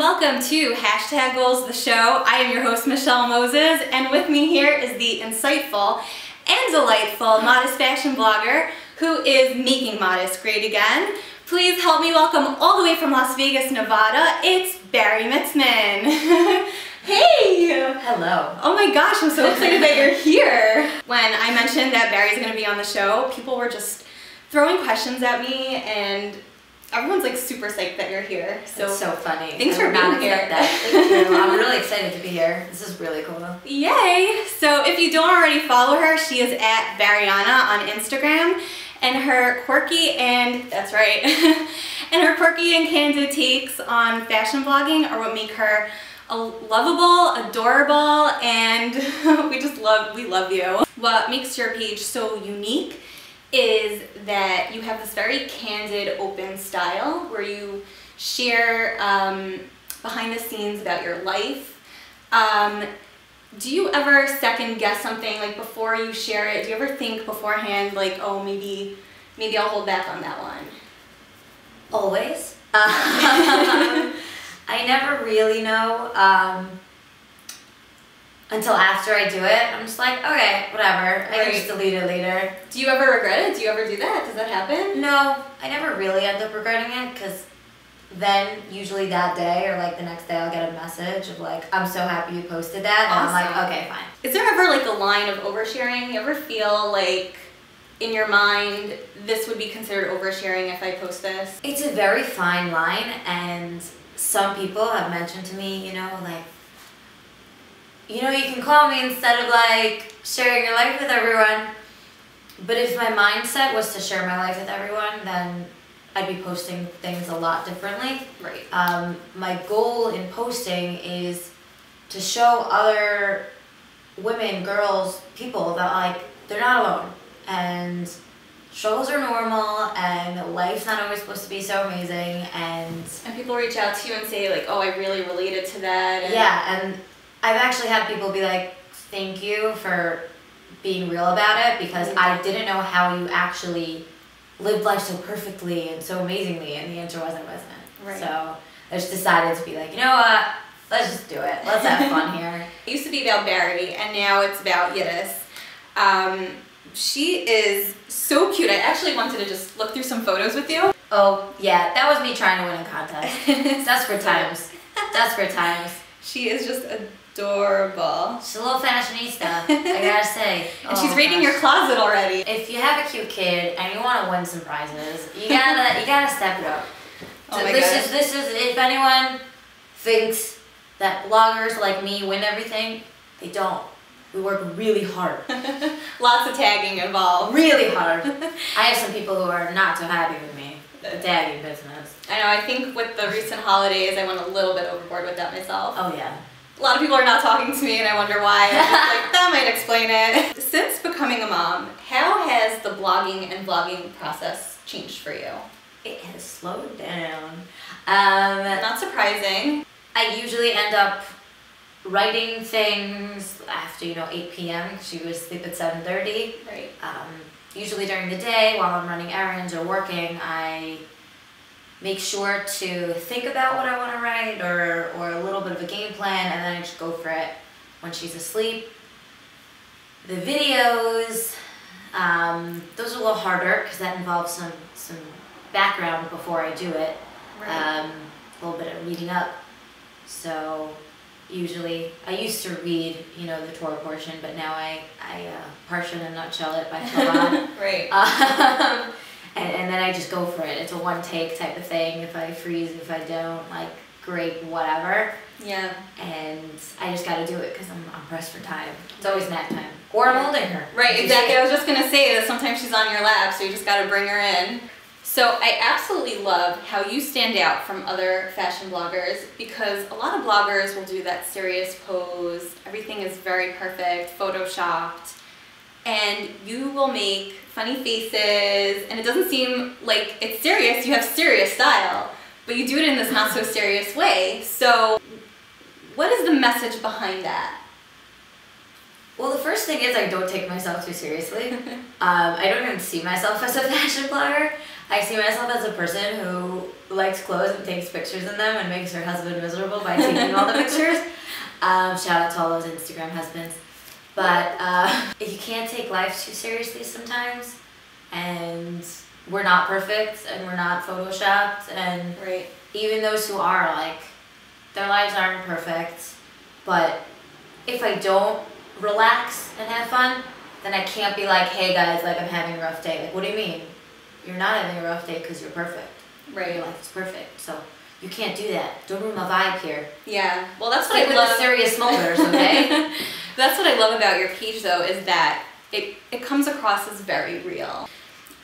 welcome to Hashtag Goals the Show. I am your host, Michelle Moses, and with me here is the insightful and delightful modest fashion blogger who is making modest great again. Please help me welcome all the way from Las Vegas, Nevada, it's Bari Mitzman. Hey! Hello. Oh my gosh, I'm so excited that you're here. When I mentioned that Bari's going to be on the show, people were just throwing questions at me, and everyone's like super psyched that you're here. So it's so funny. Thanks for being here. Thank you. I'm really excited to be here. This is really cool. Yay! So if you don't already follow her, she is at Bariana on Instagram, and her quirky and that's right, and her quirky and candid takes on fashion blogging are what make her lovable, adorable, and we love you. What makes your page so unique is that you have this very candid, open style where you share behind the scenes about your life. Do you ever second guess something like before you share it? Do you ever think beforehand like, oh, maybe I'll hold back on that one? Always. I never really know until after I do it. I'm just like, okay, whatever. I can just delete it later. Do you ever regret it? Do you ever do that? Does that happen? No, I never really end up regretting it because then usually that day or like the next day I'll get a message of like, I'm so happy you posted that. Awesome. And I'm like, okay, fine. Is there ever like a line of oversharing? You ever feel like in your mind this would be considered oversharing if I post this? It's a very fine line, and some people have mentioned to me, you know, like, you know, you can call me instead of like sharing your life with everyone. But if my mindset was to share my life with everyone, then I'd be posting things a lot differently. Right. My goal in posting is to show other women, girls, people that like they're not alone, and struggles are normal, and life's not always supposed to be so amazing, and people reach out to you and say like, oh, I really related to that. And yeah, and I've actually had people be like, thank you for being real about it, because I didn't know how you actually lived life so perfectly and so amazingly, and the answer wasn't. Right. So I just decided to be like, you know what, let's just do it. Let's have fun here. It used to be about Bari, and now it's about Yiddish. She is so cute. I actually wanted to just look through some photos with you. Oh, yeah, that was me trying to win a contest. That's for times. That's for times. She is just adorable. She's a little fashionista, I gotta say. And she's raiding your closet already. If you have a cute kid and you want to win some prizes, you gotta step it up. Oh my this is if anyone thinks that bloggers like me win everything, they don't. We work really hard. Lots of tagging involved. Really hard. I have some people who are not so happy with me. The tagging business. I know, I think with the recent holidays I went a little bit overboard with that myself. Oh yeah. A lot of people are not talking to me, and I wonder why. I'm just like, that might explain it. Since becoming a mom, how has the blogging and vlogging process changed for you? It has slowed down. Not surprising. I usually end up writing things after, 8 p.m. because she was asleep at 7:30. Right. Usually during the day while I'm running errands or working, I make sure to think about what I want to write or a little bit of a game plan, and then I just go for it when she's asleep. The videos, those are a little harder because that involves some background before I do it. Right. A little bit of reading up. So usually, I used to read, the Torah portion, but now I partial and nutshell it by Torah. Right. And then I just go for it. It's a one take type of thing. If I freeze, if I don't, like, great, whatever. Yeah. And I just gotta do it because I'm pressed for time. It's always nap time. Or I'm holding her. Right, exactly. I was just gonna say that sometimes she's on your lap, so you just gotta bring her in. So I absolutely love how you stand out from other fashion bloggers, because a lot of bloggers will do that serious pose, everything is very perfect, photoshopped, and you will make funny faces, and it doesn't seem like it's serious. You have serious style, but you do it in this not so serious way. So what is the message behind that? Well, the first thing is I don't take myself too seriously. I don't even see myself as a fashion blogger. I see myself as a person who likes clothes and takes pictures in them and makes her husband miserable by taking all the pictures. Shout out to all those Instagram husbands. But you can't take life too seriously sometimes. And we're not perfect and we're not photoshopped. And even those who are, like, their lives aren't perfect. But if I don't relax and have fun, then I can't be like, hey guys, like, I'm having a rough day. Like, what do you mean? You're not having a rough day because you're perfect. Right. Your life is perfect. So you can't do that. Don't ruin my vibe here. Yeah. Well, that's what I love. The serious molders, okay? That's what I love about your page, though, is that it comes across as very real.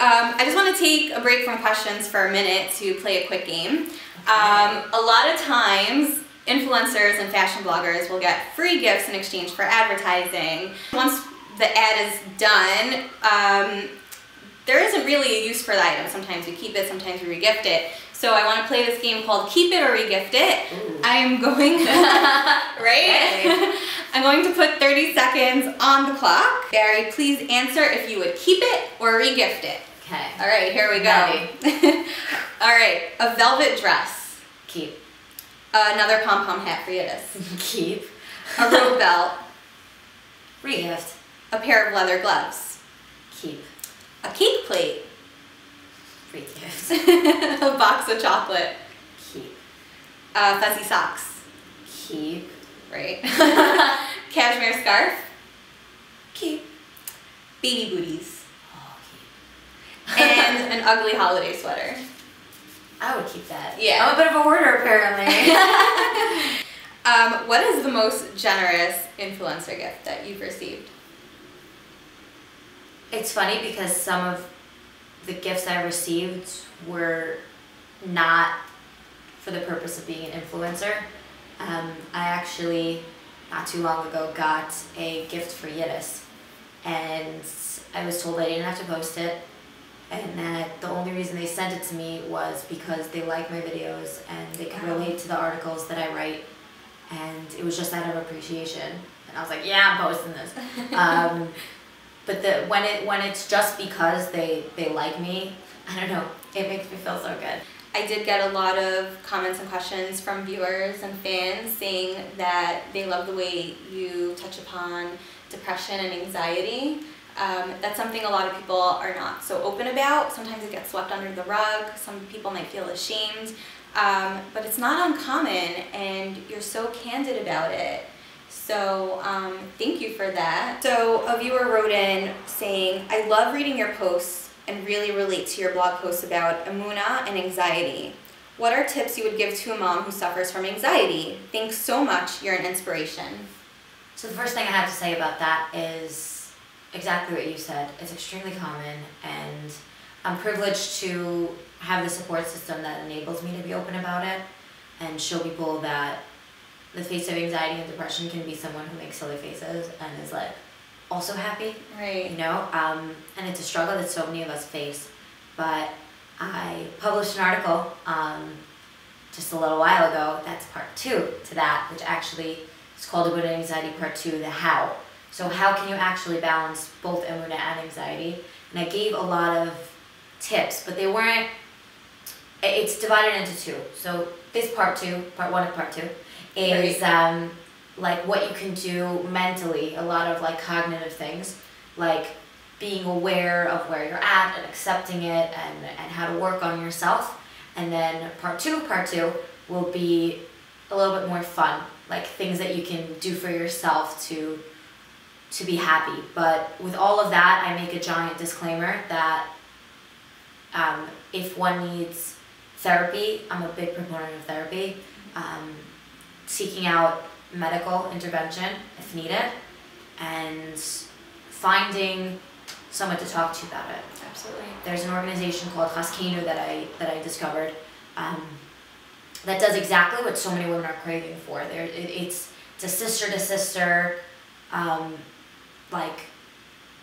I just want to take a break from questions for a minute to play a quick game. Okay. A lot of times, influencers and fashion bloggers will get free gifts in exchange for advertising. Once the ad is done, there isn't really a use for the item. Sometimes we keep it, sometimes we regift it. So I want to play this game called Keep It or Regift It. Ooh. I am going, I'm going to put 30 seconds on the clock. Bari, please answer if you would keep it or regift it. Okay. All right, here we go. All right, a velvet dress. Keep. Another pom-pom hat for Yiddish. Keep. A robe belt. Regift. A pair of leather gloves. Keep. A cake plate. Regift. A box of chocolate. Keep. Fuzzy socks. Keep. Right. Cashmere scarf. Keep. Baby booties. Oh, keep. And an ugly holiday sweater. I would keep that. Yeah. I'm a bit of a hoarder, apparently. What is the most generous influencer gift that you've received? It's funny because some of the gifts I received were not for the purpose of being an influencer. I actually, not too long ago, got a gift for Yiddish, and I was told I didn't have to post it, and that the only reason they sent it to me was because they like my videos and they could relate to the articles that I write, and it was just out of appreciation. And I was like, yeah, I'm posting this. But when it's just because they like me, I don't know, it makes me feel so good. I did get a lot of comments and questions from viewers and fans saying that they love the way you touch upon depression and anxiety. That's something a lot of people are not so open about. Sometimes it gets swept under the rug. Some people might feel ashamed, but it's not uncommon, and you're so candid about it. So thank you for that. So a viewer wrote in saying, I love reading your posts and really relate to your blog posts about Emunah and anxiety. What are tips you would give to a mom who suffers from anxiety? Thanks so much, you're an inspiration. So the first thing I have to say about that is exactly what you said. It's extremely common, and I'm privileged to have the support system that enables me to be open about it and show people that the face of anxiety and depression can be someone who makes silly faces and is like also happy, right? You know, and it's a struggle that so many of us face. But I published an article just a little while ago that's part 2 to that, which actually is called Emunah and Anxiety Part 2, the how. So how can you actually balance both Emunah and anxiety? And I gave a lot of tips, but they weren't, it's divided into 2. So this part 1 and part 2 is like what you can do mentally, a lot of like cognitive things, like being aware of where you're at and accepting it and how to work on yourself. And then part 2 will be a little bit more fun, like things that you can do for yourself to be happy. But with all of that, I make a giant disclaimer that if one needs therapy, I'm a big proponent of therapy. Seeking out medical intervention if needed, and finding someone to talk to about it. Absolutely. There's an organization called CASHMERE that I discovered that does exactly what so many women are craving for. It's a sister to sister like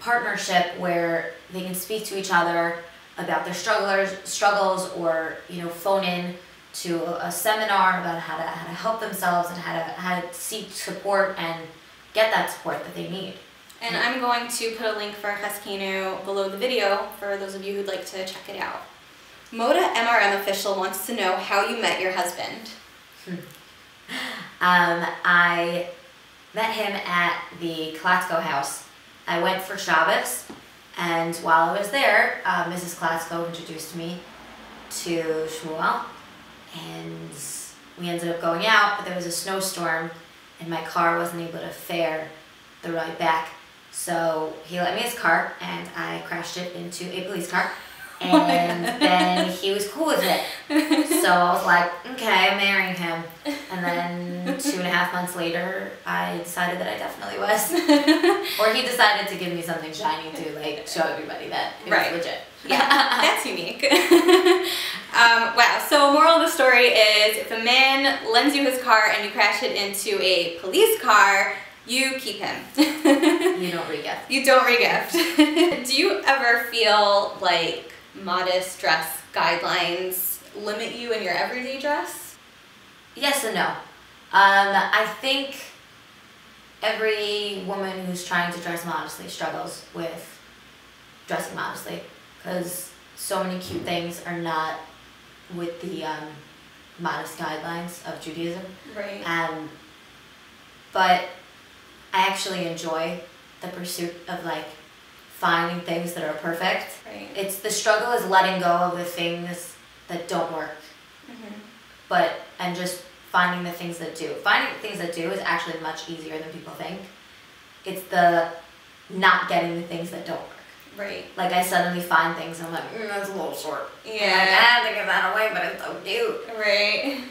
partnership where they can speak to each other about their struggles, or phone in to a seminar about how to help themselves and how to seek support and get that support that they need. And I'm going to put a link for Cheskinu below the video for those of you who'd like to check it out. Moda MRM official wants to know how you met your husband. I met him at the Klatsko house. I went for Shabbos, and while I was there, Mrs. Klatsko introduced me to Shmuel, and we ended up going out, but there was a snowstorm, and my car wasn't able to fare the ride back. So he let me his car, and I crashed it into a police car, and then he was cool with it. So I was like, okay, I'm marrying him. And then 2.5 months later, I decided that I definitely was. Or he decided to give me something shiny to like show everybody that it was legit. Yeah, that's unique. Wow, so moral of the story is if a man lends you his car and you crash it into a police car, you keep him. You don't regift. You don't regift. Do you ever feel like modest dress guidelines limit you in your everyday dress? Yes and no. I think every woman who's trying to dress modestly struggles with dressing modestly because so many cute things are not with the modest guidelines of Judaism. Right. But I actually enjoy the pursuit of like finding things that are perfect. Right. It's the struggle is letting go of the things that don't work. And just finding the things that do. Finding the things that do is actually much easier than people think. It's the not getting the things that don't work. Right. Like I suddenly find things and I'm like, that's a little short. Yeah. Like, I think it's out of way, but it's so cute. Right.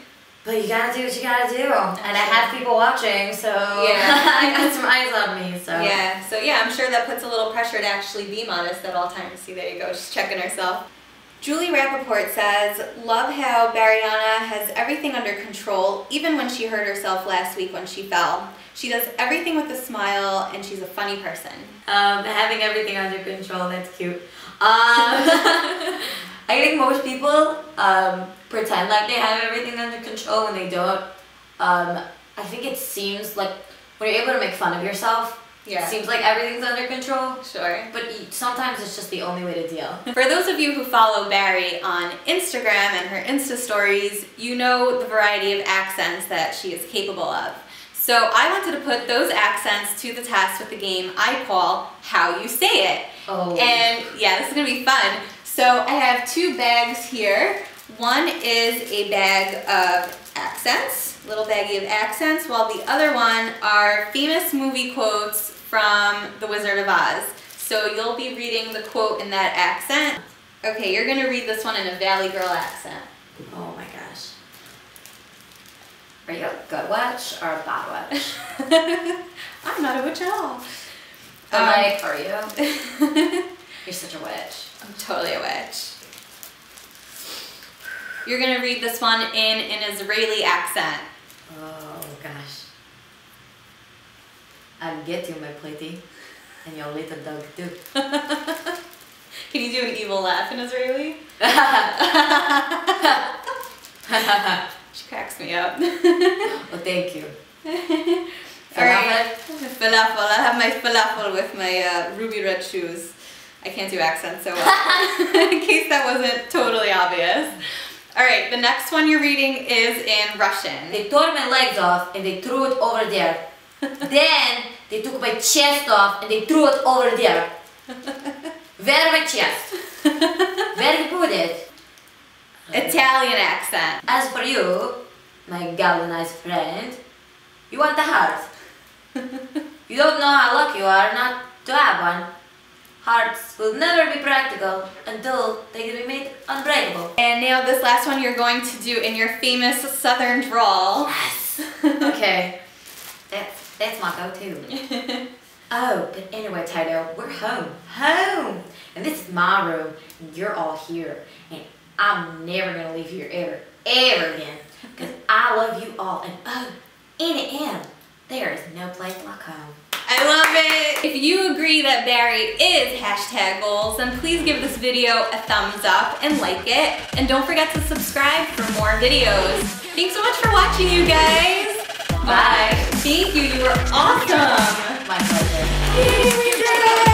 But you gotta do what you gotta do. And I have people watching, so I got some eyes on me, so. Yeah, so yeah, I'm sure that puts a little pressure to actually be modest at all times. See, there you go, she's checking herself. Julie Rappaport says, love how Bariana has everything under control, even when she hurt herself last week when she fell. She does everything with a smile, and she's a funny person. Having everything under control, that's cute. I think most people pretend like they have everything under control when they don't. I think it seems like when you're able to make fun of yourself, it seems like everything's under control. Sure. But sometimes it's just the only way to deal. For those of you who follow Bari on Instagram and her Insta stories, you know the variety of accents that she is capable of. So I wanted to put those accents to the test with the game I call How You Say It. Oh. And yeah, this is gonna be fun. So I have 2 bags here. One is a bag of accents, little baggie of accents, while the other one are famous movie quotes from The Wizard of Oz. So you'll be reading the quote in that accent. Okay, you're gonna read this one in a Valley Girl accent. Oh my gosh. Are you a good witch or a bad witch? I'm not a witch at all. Are you? You're such a witch. I'm totally a witch. You're gonna read this one in an Israeli accent. Oh gosh. I'll get you, my pretty, and your little dog too. Can you do an evil laugh in Israeli? She cracks me up. Well, thank you. Alright, falafel. I have my falafel with my ruby red shoes. I can't do accents so well, in case that wasn't totally obvious. Alright, the next one you're reading is in Russian. They tore my legs off and they threw it over there. Then they took my chest off and they threw it over there. Where my chest? Where you put it? Italian accent. As for you, my galvanized friend, you want the heart. You don't know how lucky you are not to have one. Hearts will never be practical until they can be made unbreakable. And now this last one you're going to do in your famous southern drawl. Yes! Okay. That's my go-to. Oh, but anyway, Tato, we're home. Home! And this is my room, and you're all here. And I'm never gonna leave here ever again. Because I love you all, and oh, in the end, there is no place like home. I love it! If you agree that Bari is #goals, then please give this video a thumbs up and like it. And don't forget to subscribe for more videos. Thanks so much for watching, you guys! Bye! Thank you, you were awesome! My pleasure. Yay, we did it!